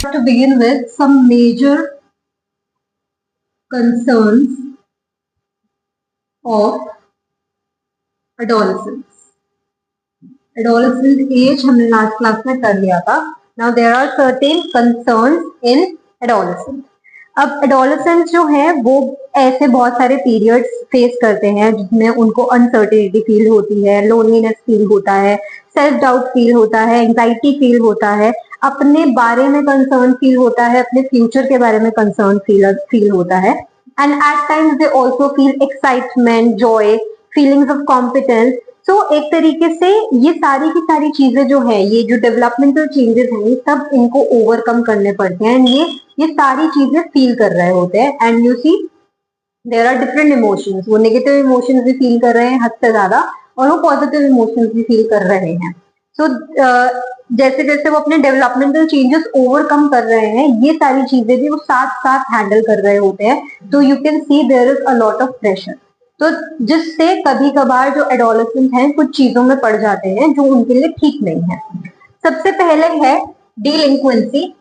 To begin with, some major concerns of adolescence. Adolescent age हमने last class में कर लिया था. Now there are certain concerns in adolescence. अब adolescence जो है वो ऐसे बहुत सारे पीरियड्स फेस करते हैं जिसमें उनको अनसर्टेनिटी फील होती है, लोनलीनेस फील होता है, सेल्फ डाउट फील होता है, एंजाइटी फील होता है, अपने बारे में कंसर्न फील होता है, अपने फ्यूचर के बारे में कंसर्न फील होता है. And at times they also feel excitement, joy, feelings of competence. तो एक तरीके से ये सारी की सारी चीजें जो है, ये जो डेवलपमेंटल चेंजेस हैं, ये सब इनको ओवरकम करने पड़ते हैं. ये सारी चीजें फील कर रहे होते हैं. And you see there are different emotions. वो नेगेटिव इमोशंस भी फील कर रहे हैं हद से ज्यादा, और वो पॉजिटिव इमोशंस भी फील कर रहे हैं. सो जैसे जैसे वो अपने डेवलपमेंटल चेंजेस ओवरकम कर रहे हैं, ये सारी चीजें भी वो साथ साथ हैंडल कर रहे होते हैं. तो you can see there is a lot of pressure. तो जिससे कभी कभार जो एडोलेसेंट हैं कुछ चीजों में पड़ जाते हैं जो उनके लिए ठीक नहीं है. सबसे पहले है डिलिंक्वेंसी.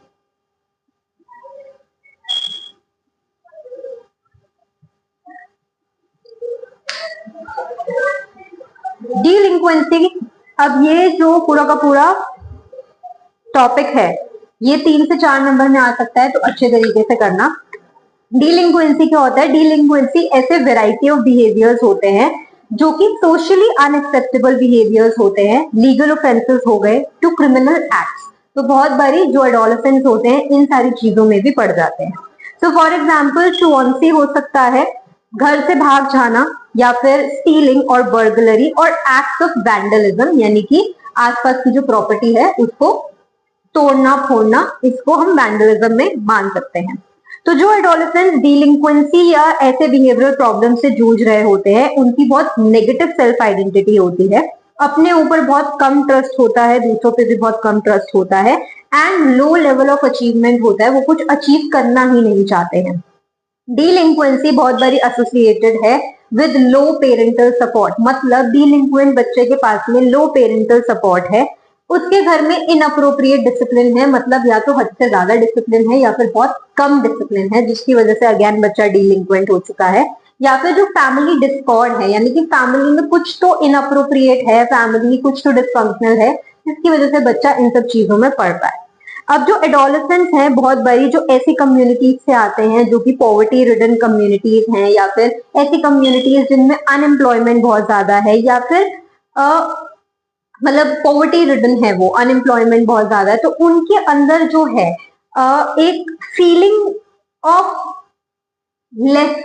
डिलिंक्वेंसी, अब ये जो पूरा का पूरा टॉपिक है, ये 3 से 4 नंबर में आ सकता है, तो अच्छे तरीके से करना. डिलिंक्वेंसी क्या होता है? डिलिंक्वेंसी ऐसे वेराइटी ऑफ बिहेवियर्स होते हैं जो कि सोशली अनएक्सेप्टेबल बिहेवियर्स होते हैं. लीगल ऑफेंसेस हो गए टू क्रिमिनल एक्ट्स. तो बहुत बारी जो एडोलेसेंट्स होते हैं इन सारी चीजों में भी पड़ जाते हैं. सो फॉर एग्जाम्पल ट्रूअंसी हो सकता है, घर से भाग जाना, या फिर स्टीलिंग और बर्गलरी और एक्ट ऑफ वैंडलिज्म, यानी कि आसपास की जो प्रॉपर्टी है उसको तोड़ना फोड़ना, इसको हम वैंडलिज्म में मान सकते हैं. तो जो एडोलेसेंट्स डिलिंक्वेंसी या ऐसे बिहेवियरल प्रॉब्लम से जूझ रहे होते हैं, उनकी बहुत नेगेटिव सेल्फ आइडेंटिटी होती है. अपने ऊपर बहुत कम ट्रस्ट होता है, दूसरों पे भी बहुत कम ट्रस्ट होता है, and low level of achievement होता है. वो कुछ अचीव करना ही नहीं चाहते हैं. डिलिंक्वेंसी बहुत बारी एसोसिएटेड है विद लो पेरेंटल सपोर्ट. मतलब डिलिंक्वेंट बच्चे के पास में लो पेरेंटल सपोर्ट है, उसके घर में इनअप्रोप्रिएट डिसिप्लिन है, मतलब या तो हद से ज्यादा डिसिप्लिन है या फिर बहुत कम डिसिप्लिन है, जिसकी वजह से अगेन बच्चा डिलिंक्वेंट हो चुका है. या फिर जो फैमिली डिस्कॉर्ड है, यानी कि फैमिली में कुछ तो इनअप्रोप्रिएट है, फैमिली कुछ तो डिसफंक्शनल है, जिसकी वजह से बच्चा इन सब चीजों में पड़ रहा है. अब जो एडोलेसेंट्स हैं बहुत बड़ी जो ऐसी कम्युनिटीज से आते हैं जो कि पॉवर्टी रिडन कम्युनिटीज हैं, या फिर ऐसी कम्युनिटीज जिनमें अनएम्प्लॉयमेंट बहुत ज्यादा है, या फिर मतलब पॉवर्टी रिडन है, वो अनएम्प्लॉयमेंट बहुत ज्यादा है, तो उनके अंदर जो है एक फीलिंग ऑफ लेस,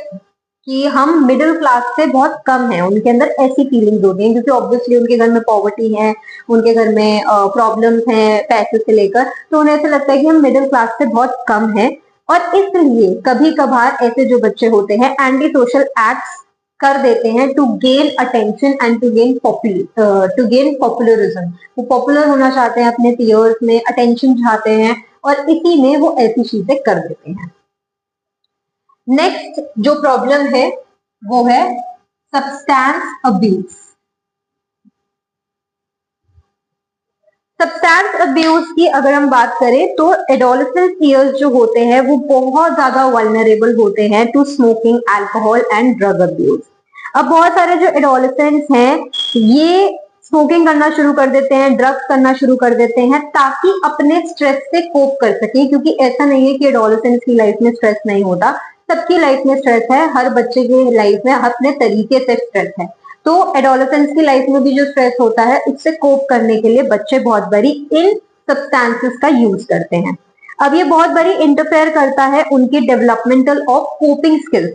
कि हम मिडिल क्लास से बहुत कम है, उनके अंदर ऐसी फीलिंग्स होती हैं, क्योंकि ऑब्वियसली उनके घर में पॉवर्टी है, उनके घर में प्रॉब्लम्स हैं पैसे से लेकर, तो उन्हें ऐसा लगता है कि हम मिडिल क्लास से बहुत कम है. और इसलिए कभी कभार ऐसे जो बच्चे होते हैं एंटी सोशल एक्ट्स कर देते हैं to gain attention and to gain populism. वो पॉपुलर होना चाहते हैं, अपने पीयर्स में अटेंशन चाहते हैं, और इसी में वो ऐसी चीजें कर देते हैं. नेक्स्ट जो प्रॉब्लम है वो है सब्सटेंस अब्यूज. सब्सटेंस अब्यूज की अगर हम बात करें तो एडोलेसेंस ईयर्स जो होते हैं वो बहुत ज्यादा वल्नरेबल होते हैं to smoking, alcohol and drug abuse. अब बहुत सारे जो एडोलेसेंट्स हैं ये स्मोकिंग करना शुरू कर देते हैं, ड्रग्स करना शुरू कर देते हैं, ताकि अपने स्ट्रेस से कोप कर सके. क्योंकि ऐसा नहीं है कि एडोलेसेंट्स की लाइफ में स्ट्रेस नहीं होता, सबकी लाइफ में स्ट्रेस है, हर बच्चे की लाइफ में अपने तरीके से स्ट्रेस है. तो एडोलेसेंट्स की लाइफ में भी जो स्ट्रेस होता है उससे कोप करने के लिए बच्चे बहुत बारी इन सब्सटेंसेस का यूज करते हैं. अब ये बहुत बारी इंटरफेयर करता है उनकी developmental of coping skills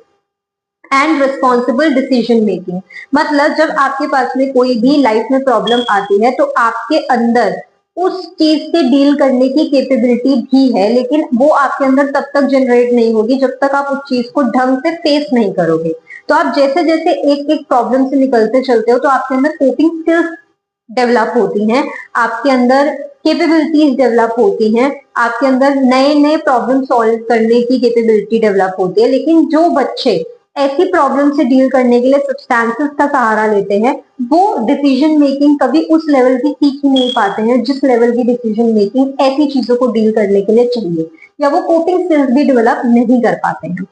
and responsible decision making. मतलब जब आपके पास में कोई भी लाइफ में प्रॉब्लम आती है तो आपके अंदर उस चीज से डील करने की कैपेबिलिटी भी है, लेकिन वो आपके अंदर तब तक जनरेट नहीं होगी जब तक आप उस चीज को ढंग से फेस नहीं करोगे. तो आप जैसे जैसे एक एक प्रॉब्लम से निकलते चलते हो तो आपके अंदर कोपिंग स्किल्स डेवलप होती हैं, आपके अंदर कैपेबिलिटीज डेवलप होती हैं, आपके अंदर नए नए प्रॉब्लम सॉल्व करने की कैपेबिलिटी डेवलप होती है. लेकिन जो बच्चे ऐसी प्रॉब्लम से डील करने के लिए सब्सटेंसेस का सहारा लेते हैं, वो डिसीजन मेकिंग कभी उस लेवल की सीख ही नहीं पाते हैं जिस लेवल की डिसीजन मेकिंग ऐसी चीजों को डील करने के लिए चाहिए, या वो कोपिंग स्किल्स भी डेवलप नहीं कर पाते हैं।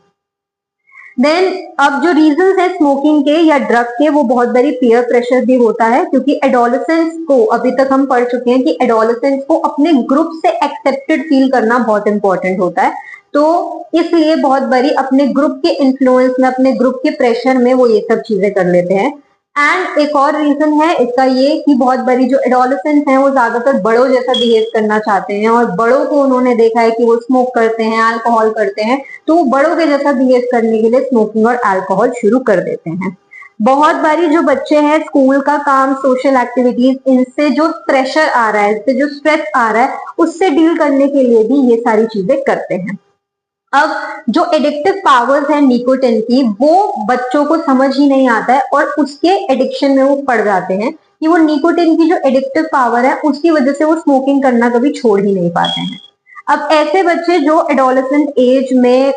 देन अब जो रीजंस है स्मोकिंग के या ड्रग के, वो बहुत बड़ी पीयर प्रेशर भी होता है, क्योंकि एडोलेसेंस को, अभी तक हम पढ़ चुके हैं कि एडोलेसेंस को अपने ग्रुप से एक्सेप्टेड फील करना बहुत इंपॉर्टेंट होता है, तो इसलिए बहुत बड़ी अपने ग्रुप के इन्फ्लुएंस में, अपने ग्रुप के प्रेशर में वो ये सब चीजें कर लेते हैं। एंड एक और रीजन है इसका ये कि बहुत बड़ी जो एडोलेसेंस हैं वो ज्यादातर बड़ों जैसा बिहेव करना चाहते हैं, और बड़ों को उन्होंने देखा है कि वो स्मोक करते हैं, अल्कोहल करते हैं, तो वो बड़ों के जैसा बिहेव करने के लिए स्मोकिंग और अल्कोहल शुरू कर देते हैं। बहुत बारी जो बच्चे हैं स्कूल का काम, सोशल एक्टिविटीज, इनसे जो प्रेशर आ रहा है, इससे जो स्ट्रेस आ रहा है, उससे डील करने के लिए भी ये सारी चीजें करते हैं। अब जो एडिक्टिव पावर्स है निकोटिन की, वो बच्चों को समझ ही नहीं आता है और उसके एडिक्शन में वो पड़ जाते हैं कि वो निकोटिन की जो एडिक्टिव पावर है उसकी वजह से वो स्मोकिंग करना कभी छोड़ ही नहीं पाते हैं। अब ऐसे बच्चे जो एडोलेसेंट एज में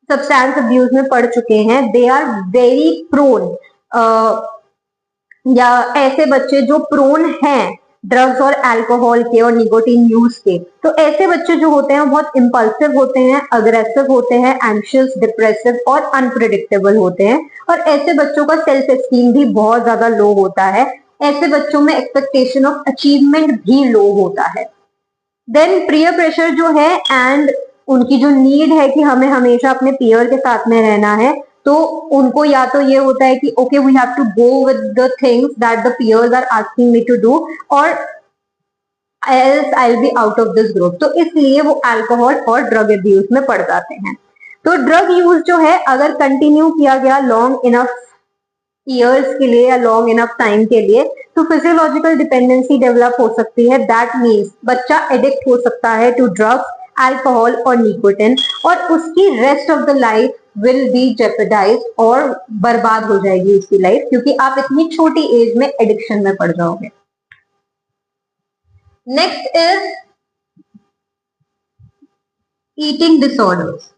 सब्सटेंस अब्यूज में पड़ चुके हैं, दे आर वेरी प्रोन, या ऐसे बच्चे जो प्रोन हैं ड्रग्स और अल्कोहल के और निकोटीन यूज के, तो ऐसे बच्चे जो होते हैं वो बहुत इंपल्सिव होते हैं, अग्रेसिव होते हैं, एंशियस, डिप्रेसिव और अनप्रिडिक्टेबल होते हैं, और ऐसे बच्चों का सेल्फ एस्टीम भी बहुत ज्यादा लो होता है। ऐसे बच्चों में एक्सपेक्टेशन ऑफ अचीवमेंट भी लो होता है। देन पीयर प्रेशर जो है एंड उनकी जो नीड है कि हमें हमेशा अपने पीयर के साथ में रहना है, तो उनको या तो ये होता है कि okay we have to go with the things that the peers are asking me to do, और else I will be out of this group, तो इसलिए वो अल्कोहल और ड्रग अब्यूज में पड़ जाते हैं। तो ड्रग यूज जो है अगर कंटिन्यू किया गया लॉन्ग इनफ ईयर्स के लिए या लॉन्ग इनफ टाइम के लिए, तो फिजियोलॉजिकल डिपेंडेंसी डेवलप हो सकती है। दैट मीन्स बच्चा एडिक्ट हो सकता है टू ड्रग्स, अल्कोहल और निकोटिन, और उसकी rest of the life will be jeopardise, और बर्बाद हो जाएगी उसकी लाइफ, क्योंकि आप इतनी छोटी एज में एडिक्शन में पड़ जाओगे। Next is eating disorders.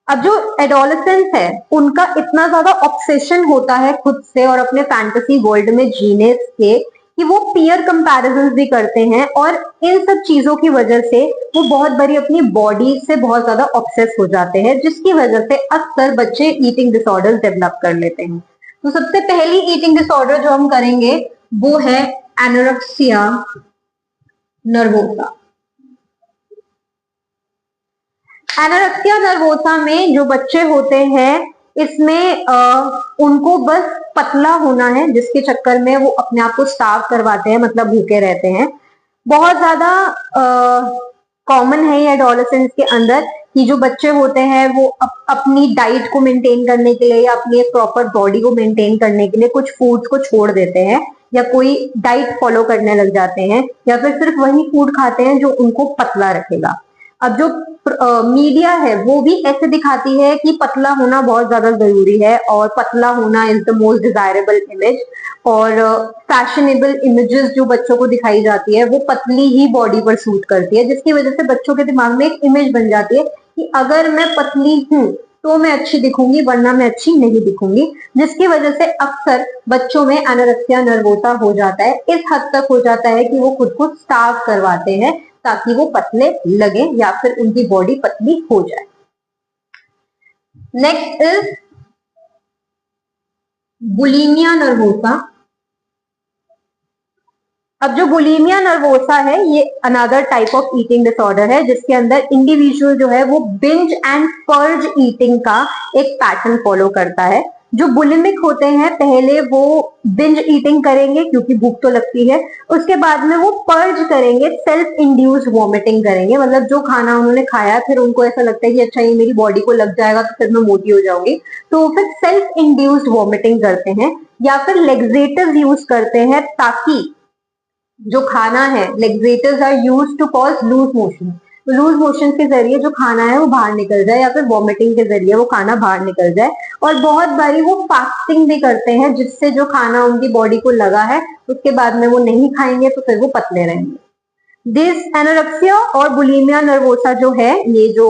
अब जो एडोलेसेंस है उनका इतना ज्यादा ऑब्सेशन होता है खुद से और अपने फैंटेसी वर्ल्ड में जीने के, कि वो पीयर कंपैरिजन भी करते हैं, और इन सब चीजों की वजह से वो बहुत बड़ी अपनी बॉडी से बहुत ज्यादा ऑब्सेस हो जाते हैं, जिसकी वजह से अक्सर बच्चे ईटिंग डिसऑर्डर डेवलप कर लेते हैं। तो सबसे पहली ईटिंग डिसऑर्डर जो हम करेंगे वो है एनोरेक्सिया नर्वोसा। एनोरेक्सिया नर्वोसा में जो बच्चे होते हैं इसमें उनको बस पतला होना है, जिसके चक्कर में वो अपने आप को स्टार्व करवाते हैं, मतलब भूखे रहते हैं। बहुत ज्यादा कॉमन है ये एडोलेसेंस के अंदर कि जो बच्चे होते हैं वो अपनी डाइट को मेंटेन करने के लिए या अपनी एक प्रॉपर बॉडी को मेंटेन करने के लिए कुछ फूड्स को छोड़ देते हैं, या कोई डाइट फॉलो करने लग जाते हैं, या फिर सिर्फ वही फूड खाते हैं जो उनको पतला रखेगा। अब जो मीडिया है वो भी ऐसे दिखाती है कि पतला होना बहुत ज्यादा जरूरी है, और पतला होना is the most desirable image, और फैशनेबल इमेजेस जो बच्चों को दिखाई जाती है वो पतली ही बॉडी पर सूट करती है, जिसकी वजह से बच्चों के दिमाग में एक इमेज बन जाती है कि अगर मैं पतली हूं तो मैं अच्छी दिखूंगी, वरना मैं अच्छी नहीं दिखूंगी, जिसकी वजह से अक्सर बच्चों में एनोरेक्सिया नर्वोसा हो जाता है। इस हद तक हो जाता है कि वो खुद को स्टार्व करवाते हैं ताकि वो पतले लगे या फिर उनकी बॉडी पतली हो जाए। Next is bulimia nervosa. अब जो बुलिमिया नर्वोसा है ये another type of eating disorder है, जिसके अंदर इंडिविजुअल जो है वो बिंज एंड पर्ज ईटिंग का एक पैटर्न फॉलो करता है। जो बुलिमिक होते हैं पहले वो बिंज ईटिंग करेंगे क्योंकि भूख तो लगती है, उसके बाद में वो पर्ज करेंगे, सेल्फ इंड्यूस्ड वॉमिटिंग करेंगे, मतलब जो खाना उन्होंने खाया फिर उनको ऐसा लगता है कि अच्छा ये मेरी बॉडी को लग जाएगा तो फिर मैं मोटी हो जाऊंगी, तो फिर सेल्फ इंड्यूस्ड वॉमिटिंग करते हैं, या फिर लेग्जेटिव यूज करते हैं ताकि जो खाना है, laxatives are used to cause loose motion, loose motion के जरिए जो खाना है वो बाहर निकल जाए, या फिर वॉमिटिंग के जरिए वो खाना बाहर निकल जाए। और बहुत बारी वो फास्टिंग भी करते हैं, जिससे जो खाना उनकी बॉडी को लगा है उसके बाद में वो नहीं खाएंगे तो फिर वो पतले रहेंगे। दिस एनोरेक्सिया और बुलिमिया नर्वोसा जो है, ये जो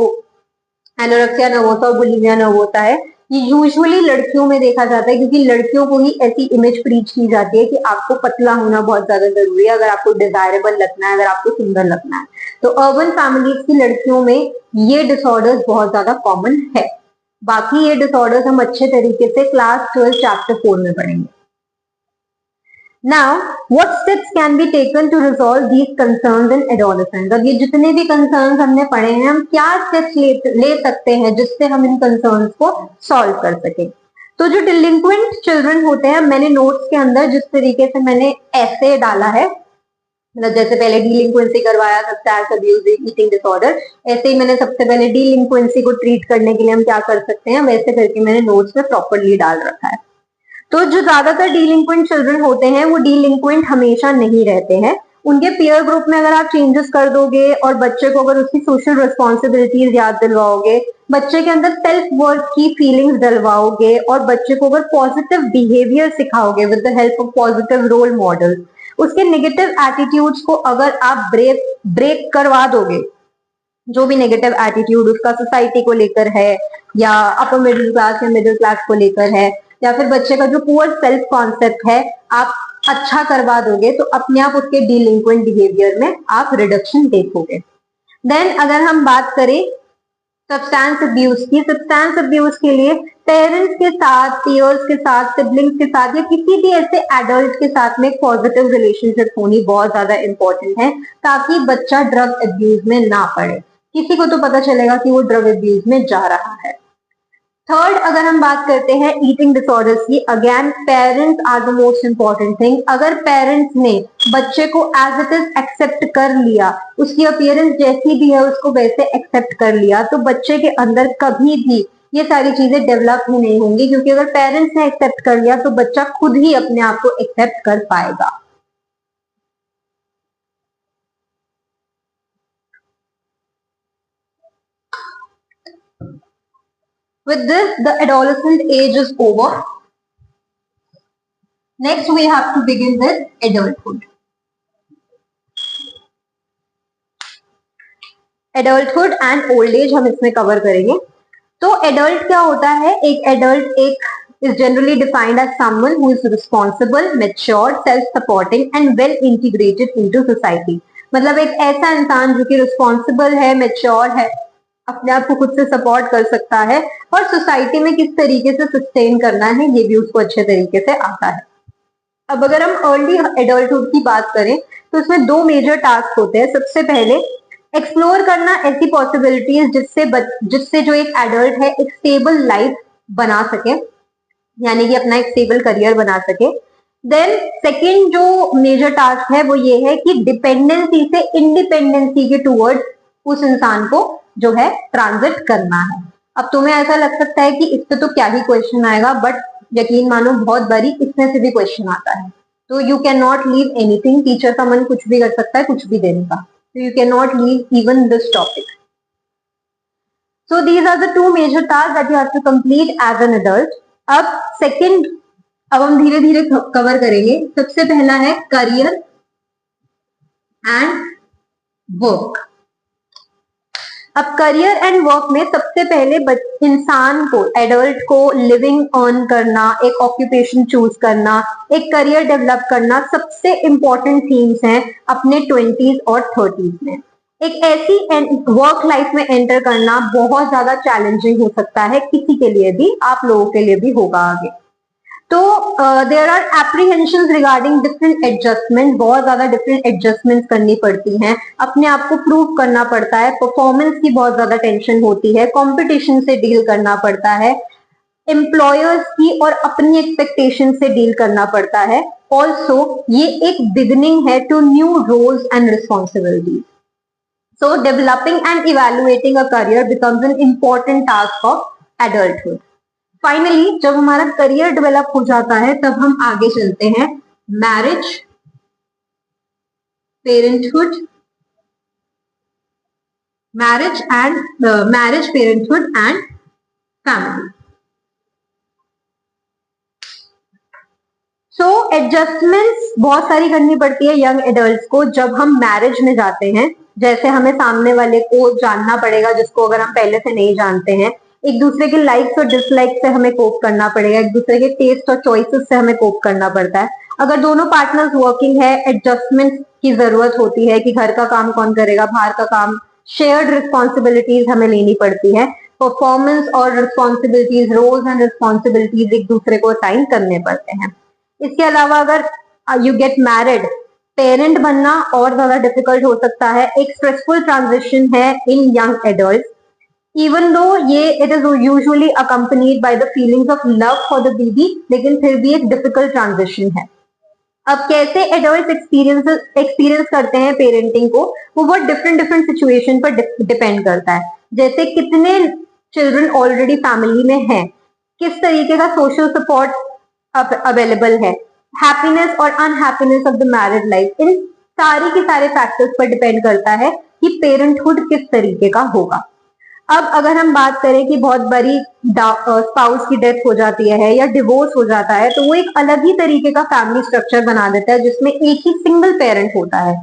एनोरेक्सिया नर्वोसा और बुलिमिया नर्वोसा है, ये यूजुअली लड़कियों में देखा जाता है, क्योंकि लड़कियों को ही ऐसी इमेज प्रीच की जाती है कि आपको पतला होना बहुत ज्यादा जरूरी है अगर आपको डिजायरेबल लगना है, अगर आपको सुंदर लगना है। तो अर्बन फैमिलीज की लड़कियों में ये डिसऑर्डर्स बहुत ज्यादा कॉमन है। बाकी ये डिसऑर्डर्स हम अच्छे तरीके से क्लास 12 चैप्टर 4 में पढ़ेंगे। Now, what steps can be taken to resolve these concerns in adolescents? अब ये जितने भी concerns हमने पढ़े हैं, हम क्या steps ले सकते हैं जिससे हम इन concerns को solve कर सकें? तो जो delinquent children होते हैं, मैंने notes के अंदर जिस तरीके से मैंने ऐसे डाला है, मतलब जैसे पहले डिलिंक्वेंसी करवाया, सब्सटेंस अब्यूज, ईटिंग डिसऑर्डर, ऐसे ही मैंने सबसे पहले डिलिंक्वेंसी को ट्रीट करने के लिए हम क्या कर सकते हैं, वैसे करके मैंने नोट्स में प्रॉपरली डाल रखा है। तो जो ज्यादातर डीलिंक्वेंट चिल्ड्रन होते हैं वो डीलिंक्वेंट हमेशा नहीं रहते हैं। उनके पीयर ग्रुप में अगर आप चेंजेस कर दोगे और बच्चे को अगर उसकी सोशल रिस्पॉन्सिबिलिटीज याद दिलवाओगे, बच्चे के अंदर सेल्फ वर्थ की फीलिंग्स दिलवाओगे और बच्चे को अगर पॉजिटिव बिहेवियर सिखाओगे with the help of positive role model, उसके नेगेटिव एटीट्यूड्स को अगर आप ब्रेक करवा दोगे, जो भी नेगेटिव एटीट्यूड उसका सोसाइटी को लेकर है या अपर मिडिल क्लास या मिडिल क्लास को लेकर है, या फिर बच्चे का जो पुअर सेल्फ कॉन्सेप्ट है, आप अच्छा करवा दोगे तो अपने आप उसके डिलिंक्वेंट बिहेवियर में आप रिडक्शन देखोगे। देन अगर हम बात करें सब्सटेंस अब्यूज की, सब्सटेंस अब्यूज के लिए पेरेंट्स के साथ, पीयर्स के साथ, सिबलिंग्स के साथ या किसी भी ऐसे एडल्ट के साथ में पॉजिटिव रिलेशनशिप होनी बहुत ज्यादा इंपॉर्टेंट है, ताकि बच्चा ड्रग अब्यूज में ना पड़े। किसी को तो पता चलेगा कि वो ड्रग अब्यूज में जा रहा है। थर्ड, अगर हम बात करते हैं ईटिंग डिसऑर्डर्स की, again parents are the most important thing. अगर पेरेंट्स ने बच्चे को एज इट इज एक्सेप्ट कर लिया, उसकी अपीयरेंस जैसी भी है उसको वैसे एक्सेप्ट कर लिया, तो बच्चे के अंदर कभी भी ये सारी चीजें डेवलप ही नहीं होंगी, क्योंकि अगर पेरेंट्स ने एक्सेप्ट कर लिया तो बच्चा खुद ही अपने आप को एक्सेप्ट कर पाएगा। With this, the adolescent age is over. Next, we have to begin with adulthood. Adulthood and old age हम इसमें कवर करेंगे। तो एडल्ट क्या होता है? एक एडल्ट एक is generally defined as someone who is responsible, mature, self-supporting and well integrated into society. मतलब एक ऐसा इंसान जो कि रिस्पॉन्सिबल है, मेच्योर है, अपने आप को खुद से सपोर्ट कर सकता है और सोसाइटी में किस तरीके से सस्टेन करना है ये भी उसको अच्छे तरीके से आता है। अब अगर हम अर्ली एडल्टहुड की बात करें तो इसमें दो मेजर टास्क होते हैं। सबसे पहले एक्सप्लोर करना ऐसी पॉसिबिलिटीज जिससे जो एक एडल्ट है एक स्टेबल लाइफ बना सके, यानी कि अपना एक स्टेबल करियर बना सके। देन सेकेंड जो मेजर टास्क है वो ये है कि डिपेंडेंसी से इंडिपेंडेंसी के टूवर्ड्स उस इंसान को जो है ट्रांजिट करना है। अब तुम्हें ऐसा लग सकता है कि इससे तो क्या ही क्वेश्चन आएगा, बट यकीन मानो बहुत बारी इसमें से भी क्वेश्चन आता है। तो you can not leave anything, teacher का मन कुछ भी कर सकता है कुछ भी देने का, तो you can not leave even this topic. So these are the two major tasks that you have to complete as an adult. अब सेकंड, अब हम धीरे धीरे कवर करेंगे। सबसे पहला है करियर एंड वर्क। अब करियर एंड वर्क में सबसे पहले इंसान को, एडल्ट को लिविंग अर्न करना, एक ऑक्यूपेशन चूज करना, एक करियर डेवलप करना सबसे इंपॉर्टेंट थीम्स हैं अपने 20s और 30s में। एक ऐसी वर्क लाइफ में एंटर करना बहुत ज्यादा चैलेंजिंग हो सकता है, किसी के लिए भी, आप लोगों के लिए भी होगा आगे। तो there are apprehensions regarding different adjustment, बहुत ज्यादा डिफरेंट एडजस्टमेंट्स करनी पड़ती हैं, अपने आप को प्रूव करना पड़ता है, परफॉर्मेंस की बहुत ज्यादा टेंशन होती है, कंपटीशन से डील करना पड़ता है, एम्प्लॉयर्स की और अपनी एक्सपेक्टेशन से डील करना पड़ता है। ऑल्सो ये एक बिगिनिंग है to new roles and responsibilities. So developing and evaluating a career becomes an important task of adulthood. Finally, जब हमारा करियर डेवलप हो जाता है तब हम आगे चलते हैं marriage, parenthood, marriage parenthood and family. So adjustments बहुत सारी करनी पड़ती है यंग एडल्ट्स को जब हम मैरिज में जाते हैं। जैसे हमें सामने वाले को जानना पड़ेगा, जिसको अगर हम पहले से नहीं जानते हैं। एक दूसरे के लाइक्स और डिसलाइक्स से हमें कोप करना पड़ेगा, एक दूसरे के टेस्ट और चॉइसेस से हमें कोप करना पड़ता है। अगर दोनों पार्टनर्स वर्किंग है, एडजस्टमेंट की जरूरत होती है कि घर का काम कौन करेगा, बाहर का काम, शेयर्ड रिस्पॉन्सिबिलिटीज हमें लेनी पड़ती है। परफॉर्मेंस और रिस्पॉन्सिबिलिटीज, रोल्स एंड रिस्पॉन्सिबिलिटीज एक दूसरे को असाइन करने पड़ते हैं। इसके अलावा अगर यू गेट मैरिड, पेरेंट बनना और ज्यादा डिफिकल्ट हो सकता है। एक स्ट्रेसफुल ट्रांजिशन है इन यंग एडल्ट, इवन दो ये it is usually accompanied by the feelings of love for the baby, लेकिन फिर भी एक डिफिकल्ट ट्रांजिशन है। अब कैसे एडल्ट एक्सपीरियंस करते हैं पेरेंटिंग को, वो बहुत डिफरेंट डिफरेंट सिचुएशन पर डिपेंड करता है। जैसे कितने चिल्ड्रन ऑलरेडी फैमिली में हैं, किस तरीके का सोशल सपोर्ट अवेलेबल है, हैप्पीनेस और unhappiness of the married life, इन सारी के सारे फैक्टर्स पर डिपेंड करता है कि पेरेंटहुड किस तरीके का होगा। अब अगर हम बात करें कि बहुत बड़ी स्पाउस की डेथ हो जाती है या डिवोर्स हो जाता है, तो वो एक अलग ही तरीके का फैमिली स्ट्रक्चर बना देता है, जिसमें एक ही सिंगल पेरेंट होता है,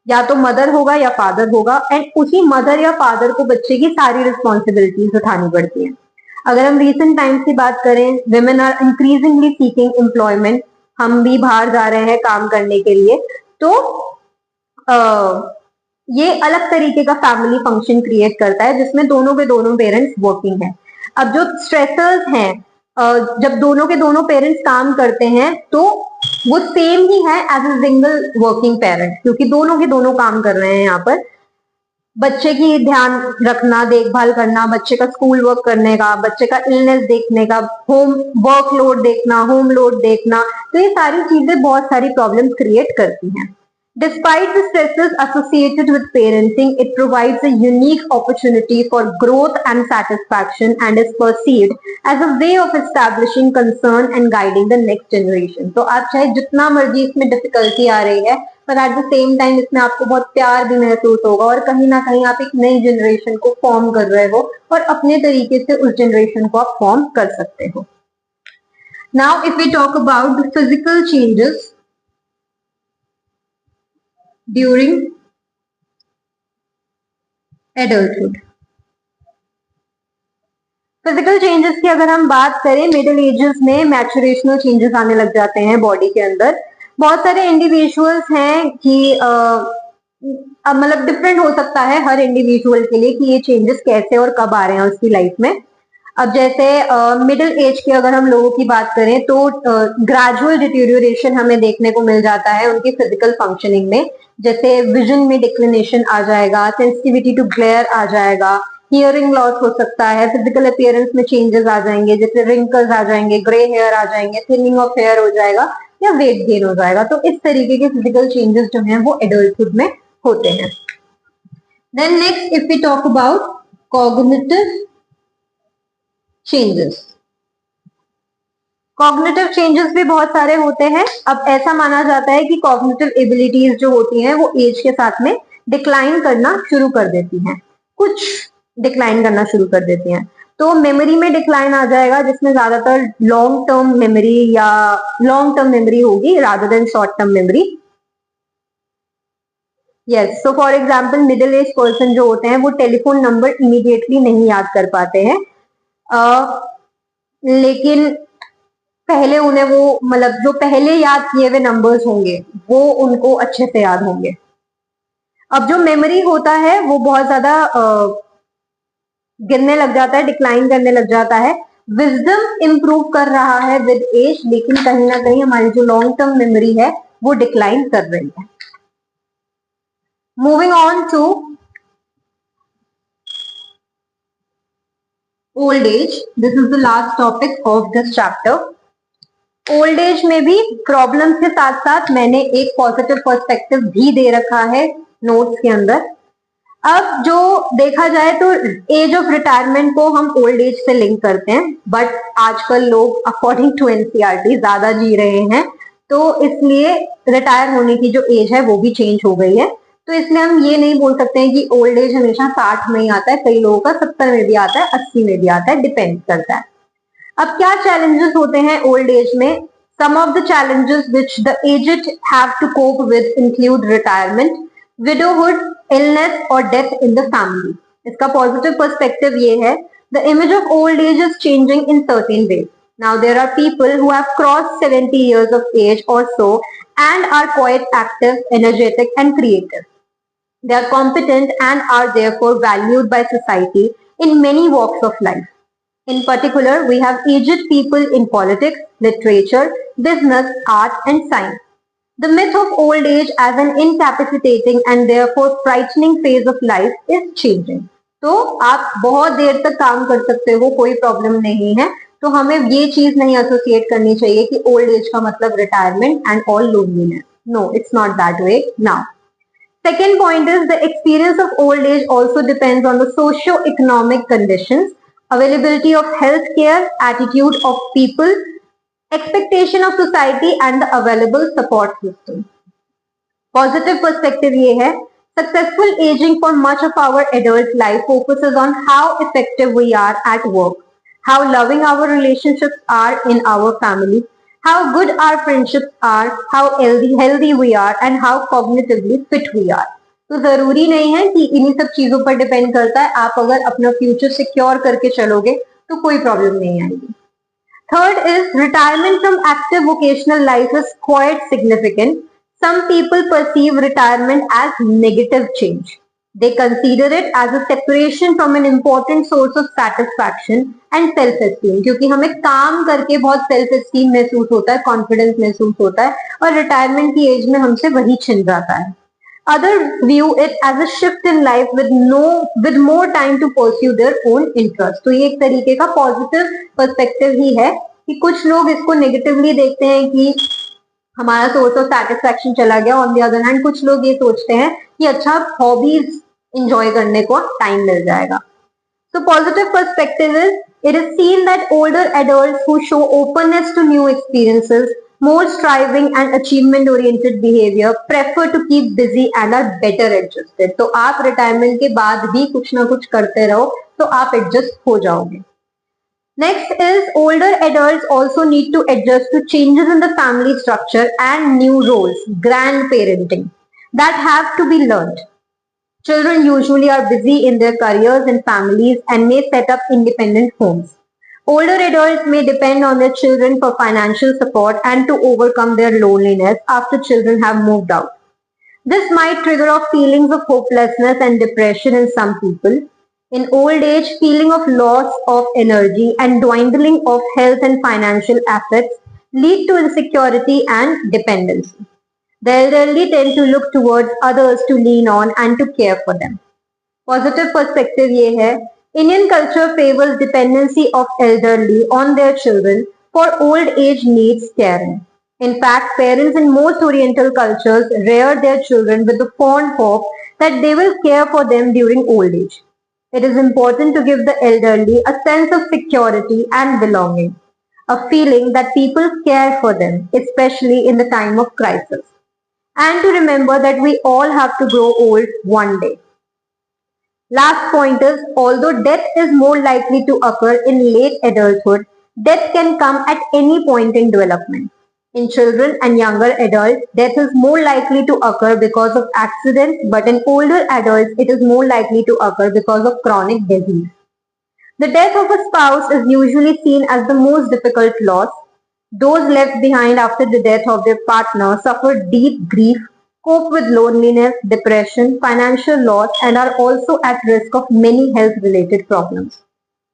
या तो मदर होगा या फादर होगा, एंड उसी मदर या फादर को बच्चे की सारी रिस्पॉन्सिबिलिटीज उठानी पड़ती है। अगर हम रिसेंट टाइम्स की बात करें, women are increasingly seeking employment, हम भी बाहर जा रहे हैं काम करने के लिए, तो ये अलग तरीके का फैमिली फंक्शन क्रिएट करता है, जिसमें दोनों के दोनों पेरेंट्स वर्किंग हैं। अब जो स्ट्रेसर्स हैं, जब दोनों के दोनों पेरेंट्स काम करते हैं, तो वो सेम ही है as a single working parent, क्योंकि दोनों के दोनों काम कर रहे हैं यहाँ पर। बच्चे की ध्यान रखना, देखभाल करना, बच्चे का स्कूल वर्क करने का, बच्चे का इलनेस देखने का, होम वर्क लोड देखना, होम लोड देखना, तो ये सारी चीजें बहुत सारी प्रॉब्लम्स क्रिएट करती हैं। Despite the stresses associated with parenting, it provides a unique opportunity for growth and satisfaction and is perceived as a way of establishing concern and guiding the next generation. तो आप चाहे जितना मर्जी इसमें difficulty आ रही है, पर एट द सेम टाइम इसमें आपको बहुत प्यार भी महसूस होगा, और कहीं ना कहीं आप एक नई जनरेशन को फॉर्म कर रहे हो, और अपने तरीके से उस जनरेशन को आप फॉर्म कर सकते हो। Now, if we talk about the physical changes during adulthood, physical changes की अगर हम बात करें, मिडिल एजेस में मैचुरेशनल चेंजेस आने लग जाते हैं बॉडी के अंदर। बहुत सारे इंडिविजुअल्स हैं कि मतलब डिफरेंट हो सकता है हर इंडिविजुअल के लिए कि ये चेंजेस कैसे और कब आ रहे हैं उसकी लाइफ में। अब जैसे मिडिल एज के अगर हम लोगों की बात करें, तो ग्रेजुअल डिटेरियोरेशन हमें देखने को मिल जाता है उनकी फिजिकल फंक्शनिंग में। जैसे विजन में डिक्लिनेशन आ जाएगा, सेंसिटिविटी टू ग्लेयर आ जाएगा, हियरिंग लॉस हो सकता है, फिजिकल अपीयरेंस में चेंजेस आ जाएंगे, जैसे रिंकल्स आ जाएंगे, ग्रे हेयर आ जाएंगे, थिनिंग ऑफ हेयर हो जाएगा, या वेट गेन हो जाएगा। तो इस तरीके के फिजिकल चेंजेस जो हैं वो एडल्टहुड में होते हैं। Then next, if we talk about cognitive changes, cognitive changes भी बहुत सारे होते हैं। अब ऐसा माना जाता है कि कॉग्निटिव एबिलिटीज जो होती हैं वो एज के साथ में डिक्लाइन करना शुरू कर देती हैं, कुछ डिक्लाइन करना शुरू कर देती हैं। तो मेमोरी में डिक्लाइन आ जाएगा, जिसमें ज्यादातर लॉन्ग टर्म मेमोरी होगी rather than short term memory. Yes, so for example middle age person जो होते हैं वो टेलीफोन नंबर इमीडिएटली नहीं याद कर पाते हैं, लेकिन पहले उन्हें वो मतलब जो पहले याद किए हुए नंबर्स होंगे वो उनको अच्छे से याद होंगे। अब जो मेमोरी होता है वो बहुत ज्यादा गिरने लग जाता है, डिक्लाइन करने लग जाता है। विजडम इंप्रूव कर रहा है विद एज, लेकिन कहीं ना कहीं हमारी जो लॉन्ग टर्म मेमोरी है वो डिक्लाइन कर रही है। Moving on to old age, this is the last topic of this chapter. Old age में भी प्रॉब्लम्स के साथ साथ मैंने एक पॉजिटिव पर्सपेक्टिव भी दे रखा है नोट्स के अंदर। अब जो देखा जाए तो एज ऑफ रिटायरमेंट को हम ओल्ड एज से लिंक करते हैं, बट आजकल लोग अकॉर्डिंग टू एनसीईआरटी ज्यादा जी रहे हैं, तो इसलिए रिटायर होने की जो एज है वो भी चेंज हो गई है। तो इसलिए हम ये नहीं बोल सकते हैं कि ओल्ड एज हमेशा 60 में ही आता है, कई लोगों का 70 में भी आता है, 80 में भी आता है, डिपेंड करता है। अब क्या चैलेंजेस होते हैं ओल्ड एज में? Some of the challenges which the aged have to cope with include retirement, widowhood, illness or death in the family. इसका positive perspective ये है, the image of old age is changing in certain ways. Now there are people who have crossed 70 years of age or so and are quite active, energetic and creative. They are competent and are therefore valued by society in many walks of life. In particular, we have aged people in politics, literature, business, art and science. The myth of old age as an incapacitating and therefore frightening phase of life is changing. तो आप बहुत देर तक काम कर सकते हो, कोई problem नहीं है, तो हमें ये चीज नहीं एसोसिएट करनी चाहिए कि ओल्ड एज का मतलब retirement and all loneliness. No, it's not that way now. Second point is the experience of old age also depends on the socio-economic conditions, availability of health care, attitude of people, expectation of society and the available support system. Positive perspective ये है, successful aging for much of our adult life focuses on how effective we are at work, how loving our relationships are in our family, how good our friendships are, how healthy we are and how cognitively fit we are. तो जरूरी नहीं है कि इन्हीं सब चीजों पर depend करता है. आप अगर अपना फ्यूचर सिक्योर करके चलोगे तो कोई प्रॉब्लम नहीं आएगी. Third is retirement from active vocational life is quite significant. Some people perceive retirement as negative change. They consider it as a separation from an important source of satisfaction and self-esteem. क्योंकि हमें काम करके बहुत self esteem महसूस होता है, confidence महसूस होता है और retirement की एज में हमसे वही छिन जाता है. Others view it as a shift in life with more time to pursue their own interest. तो ये एक तरीके का positive perspective ही है कि कुछ लोग इसको negatively देखते हैं कि हमारा सोर्स ऑफ सेटिस्फैक्शन चला गया. ऑन द अदर हैंड कुछ लोग ये सोचते हैं कि अच्छा हॉबीज इंजॉय करने को टाइम मिल जाएगा. So positive perspective is it is seen that older adults who show openness to new experiences, more striving and achievement oriented behavior prefer to keep busy and are better adjusted. तो आप retirement के बाद भी कुछ ना कुछ करते रहो तो आप एडजस्ट हो जाओगे. Next is older adults also need to adjust to changes in the family structure and new roles, grandparenting, that have to be learned. Children usually are busy in their careers and families and may set up independent homes. Older adults may depend on their children for financial support and to overcome their loneliness after children have moved out. This might trigger off feelings of hopelessness and depression in some people. In old age, feeling of loss of energy and dwindling of health and financial assets lead to insecurity and dependency. The elderly tend to look towards others to lean on and to care for them. Positive perspective ये है, Indian culture favors dependency of elderly on their children for old age needs caring. In fact, parents in most Oriental cultures rear their children with the fond hope that they will care for them during old age. It is important to give the elderly a sense of security and belonging, a feeling that people care for them, especially in the time of crisis, and to remember that we all have to grow old one day. Last point is, although death is more likely to occur in late adulthood, death can come at any point in development. In children and younger adults, death is more likely to occur because of accidents, but in older adults, it is more likely to occur because of chronic disease. The death of a spouse is usually seen as the most difficult loss. Those left behind after the death of their partner suffer deep grief, cope with loneliness, depression, financial loss, and are also at risk of many health-related problems.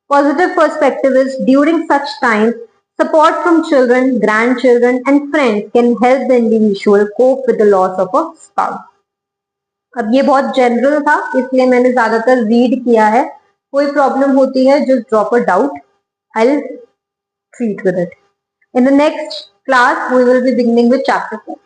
Positive perspective is during such times, support from children, grandchildren, and friends can help the individual cope with the loss of a spouse. अब ये बहुत general था, इसलिए मैंने ज्यादातर read किया है. कोई प्रॉब्लम होती है, just drop a doubt. I'll treat with it. In the next class, we will be beginning with chapter 4.